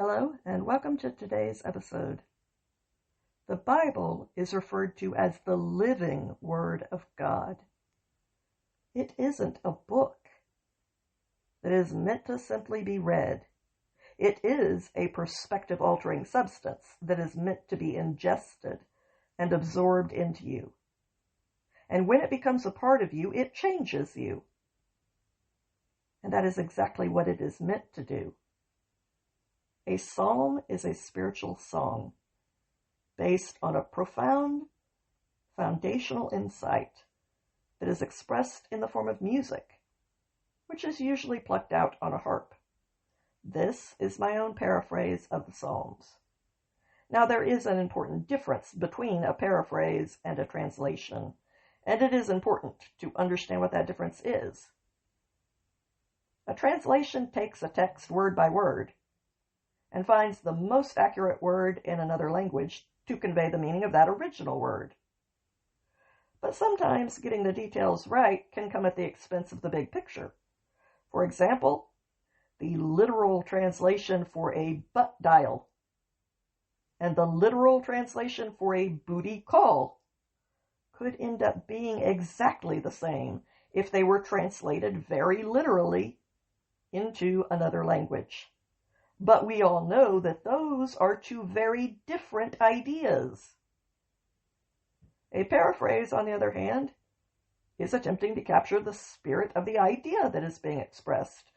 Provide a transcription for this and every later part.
Hello, and welcome to today's episode. The Bible is referred to as the living Word of God. It isn't a book that is meant to simply be read. It is a perspective-altering substance that is meant to be ingested and absorbed into you. And when it becomes a part of you, it changes you. And that is exactly what it is meant to do. A psalm is a spiritual song based on a profound, foundational insight that is expressed in the form of music, which is usually plucked out on a harp. This is my own paraphrase of the Psalms. Now, there is an important difference between a paraphrase and a translation, and it is important to understand what that difference is. A translation takes a text word by word and finds the most accurate word in another language to convey the meaning of that original word. But sometimes getting the details right can come at the expense of the big picture. For example, the literal translation for a butt dial and the literal translation for a booty call could end up being exactly the same if they were translated very literally into another language. But we all know that those are two very different ideas. A paraphrase, on the other hand, is attempting to capture the spirit of the idea that is being expressed.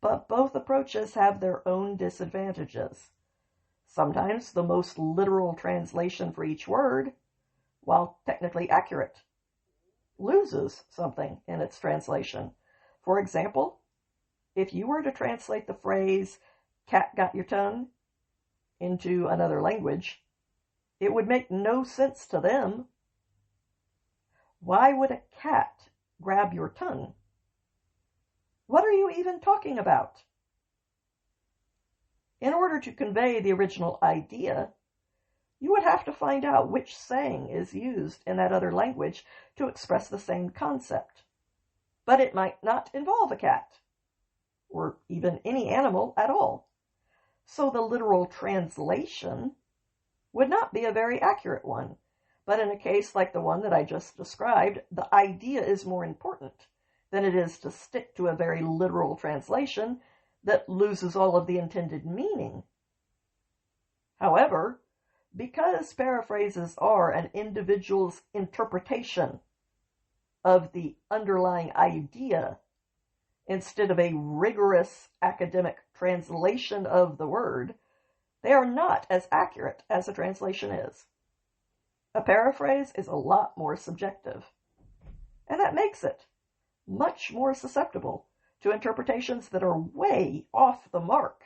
But both approaches have their own disadvantages. Sometimes the most literal translation for each word, while technically accurate, loses something in its translation. For example, if you were to translate the phrase, "cat got your tongue," into another language, it would make no sense to them. Why would a cat grab your tongue? What are you even talking about? In order to convey the original idea, you would have to find out which saying is used in that other language to express the same concept. But it might not involve a cat, or even any animal at all. So the literal translation would not be a very accurate one. But in a case like the one that I just described, the idea is more important than it is to stick to a very literal translation that loses all of the intended meaning. However, because paraphrases are an individual's interpretation of the underlying idea, instead of a rigorous academic translation of the word, they are not as accurate as a translation is. A paraphrase is a lot more subjective, and that makes it much more susceptible to interpretations that are way off the mark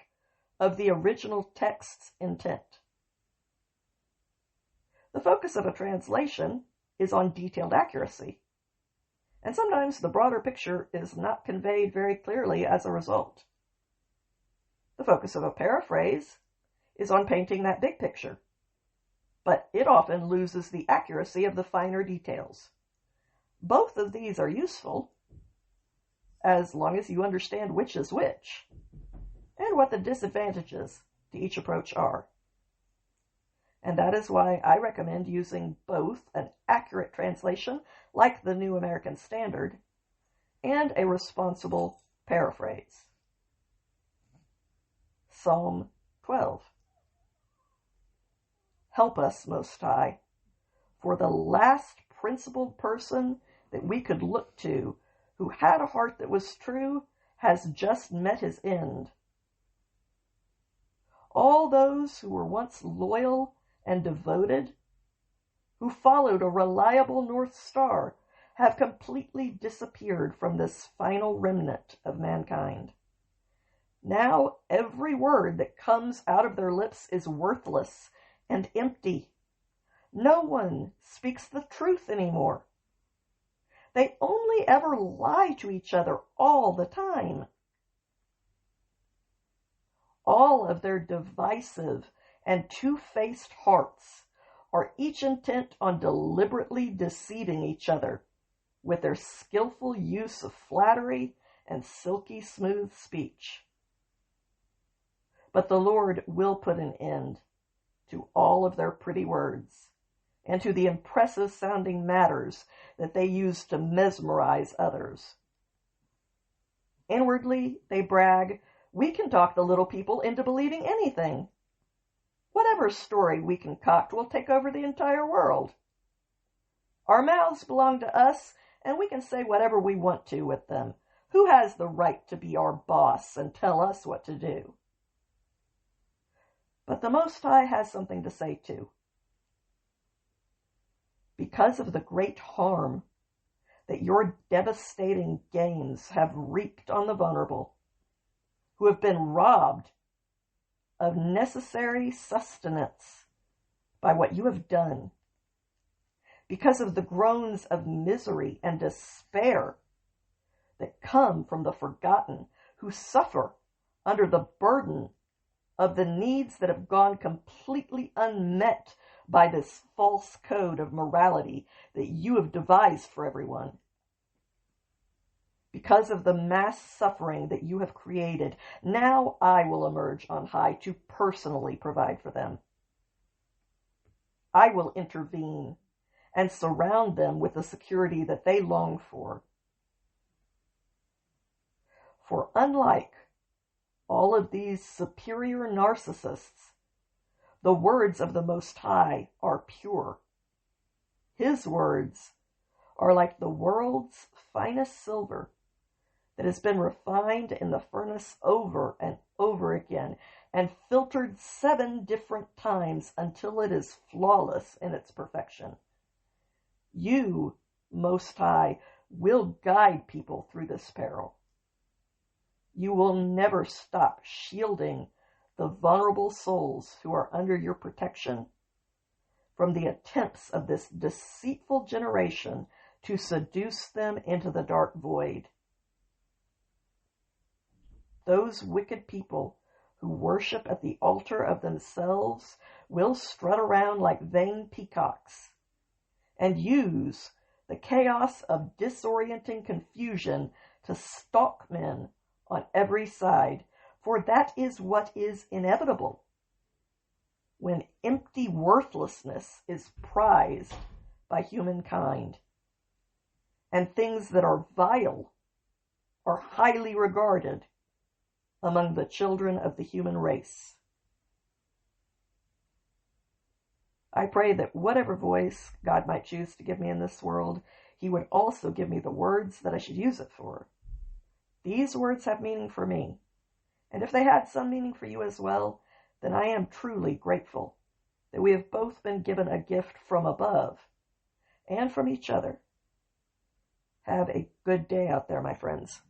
of the original text's intent. The focus of a translation is on detailed accuracy, and sometimes the broader picture is not conveyed very clearly as a result. The focus of a paraphrase is on painting that big picture, but it often loses the accuracy of the finer details. Both of these are useful, as long as you understand which is which, and what the disadvantages to each approach are. And that is why I recommend using both an accurate translation, like the New American Standard, and a responsible paraphrase. Psalm 12. Help us, Most High, for the last principled person that we could look to who had a heart that was true has just met his end. All those who were once loyal and devoted, who followed a reliable North Star, have completely disappeared from this final remnant of mankind. Now every word that comes out of their lips is worthless and empty. No one speaks the truth anymore. They only ever lie to each other all the time. All of their divisive and two-faced hearts are each intent on deliberately deceiving each other with their skillful use of flattery and silky smooth speech. But the Lord will put an end to all of their pretty words and to the impressive sounding matters that they use to mesmerize others. Inwardly, they brag, "We can talk the little people into believing anything. Whatever story we concoct will take over the entire world. Our mouths belong to us, and we can say whatever we want to with them. Who has the right to be our boss and tell us what to do?" But the Most High has something to say too. Because of the great harm that your devastating gains have wreaked on the vulnerable, who have been robbed of necessary sustenance by what you have done, because of the groans of misery and despair that come from the forgotten, who suffer under the burden of the needs that have gone completely unmet by this false code of morality that you have devised for everyone. Because of the mass suffering that you have created, now I will emerge on high to personally provide for them. I will intervene and surround them with the security that they long for. For unlike all of these superior narcissists, the words of the Most High are pure. His words are like the world's finest silver that has been refined in the furnace over and over again and filtered 7 different times until it is flawless in its perfection. You, Most High, will guide people through this peril. You will never stop shielding the vulnerable souls who are under your protection from the attempts of this deceitful generation to seduce them into the dark void. Those wicked people who worship at the altar of themselves will strut around like vain peacocks and use the chaos of disorienting confusion to stalk men on every side, for that is what is inevitable when empty worthlessness is prized by humankind, and things that are vile are highly regarded among the children of the human race. I pray that whatever voice God might choose to give me in this world, He would also give me the words that I should use it for. These words have meaning for me, and if they had some meaning for you as well, then I am truly grateful that we have both been given a gift from above and from each other. Have a good day out there, my friends.